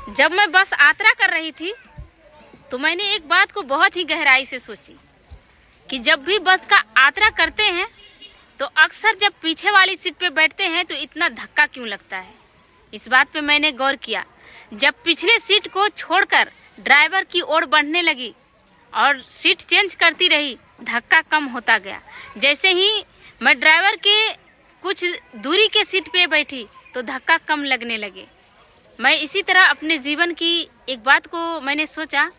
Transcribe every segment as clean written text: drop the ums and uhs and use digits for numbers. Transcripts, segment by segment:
जब मैं बस यात्रा कर रही थी तो मैंने एक बात को बहुत ही गहराई से सोची कि जब भी बस का यात्रा करते हैं तो अक्सर जब पीछे वाली सीट पे बैठते हैं तो इतना धक्का क्यों लगता है। इस बात पे मैंने गौर किया। जब पिछले सीट को छोड़कर ड्राइवर की ओर बढ़ने लगी और सीट चेंज करती रही, धक्का कम होता गया। जैसे ही मैं ड्राइवर के कुछ दूरी के सीट पे बैठी तो धक्का कम लगने लगे। मैं इसी तरह अपने जीवन की एक बात को मैंने सोचा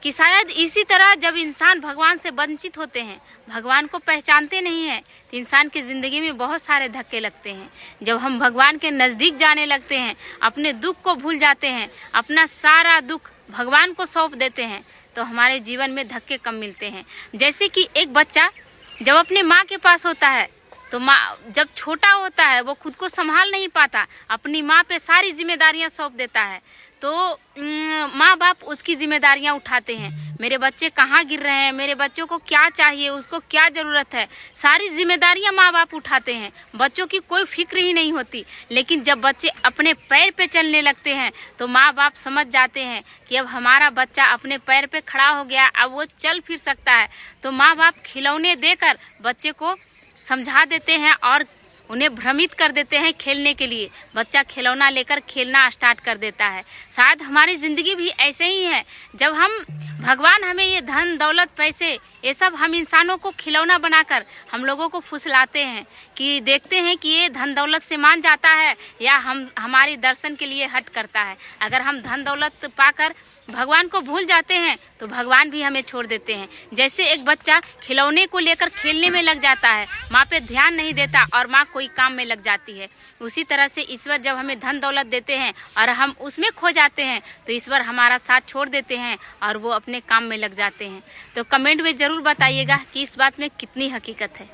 कि शायद इसी तरह जब इंसान भगवान से वंचित होते हैं, भगवान को पहचानते नहीं हैं, तो इंसान की ज़िंदगी में बहुत सारे धक्के लगते हैं। जब हम भगवान के नज़दीक जाने लगते हैं, अपने दुख को भूल जाते हैं, अपना सारा दुख भगवान को सौंप देते हैं, तो हमारे जीवन में धक्के कम मिलते हैं। जैसे कि एक बच्चा जब अपने माँ के पास होता है तो माँ जब छोटा होता है वो खुद को संभाल नहीं पाता, अपनी माँ पे सारी जिम्मेदारियाँ सौंप देता है। तो माँ बाप उसकी जिम्मेदारियाँ उठाते हैं। मेरे बच्चे कहाँ गिर रहे हैं, मेरे बच्चों को क्या चाहिए, उसको क्या ज़रूरत है, सारी जिम्मेदारियाँ माँ बाप उठाते हैं। बच्चों की कोई फिक्र ही नहीं होती। लेकिन जब बच्चे अपने पैर पे चलने लगते हैं तो माँ बाप समझ जाते हैं कि अब हमारा बच्चा अपने पैर पे खड़ा हो गया, अब वो चल फिर सकता है। तो माँ बाप खिलौने देकर बच्चे को समझा देते हैं और उन्हें भ्रमित कर देते हैं खेलने के लिए। बच्चा खिलौना लेकर खेलना स्टार्ट कर देता है। शायद हमारी ज़िंदगी भी ऐसे ही है। जब भगवान हमें ये धन दौलत पैसे ये सब हम इंसानों को खिलौना बनाकर हम लोगों को फुसलाते हैं कि देखते हैं कि ये धन दौलत से मान जाता है या हमारी दर्शन के लिए हट करता है। अगर हम धन दौलत पाकर भगवान को भूल जाते हैं तो भगवान भी हमें छोड़ देते हैं। जैसे एक बच्चा खिलौने को लेकर खेलने में लग जाता है, माँ पे ध्यान नहीं देता और माँ कोई काम में लग जाती है। उसी तरह से ईश्वर जब हमें धन दौलत देते हैं और हम उसमें खो जाते हैं तो ईश्वर हमारा साथ छोड़ देते हैं और वो अपने काम में लग जाते हैं। तो कमेंट में ज़रूर बताइएगा कि इस बात में कितनी हकीकत है।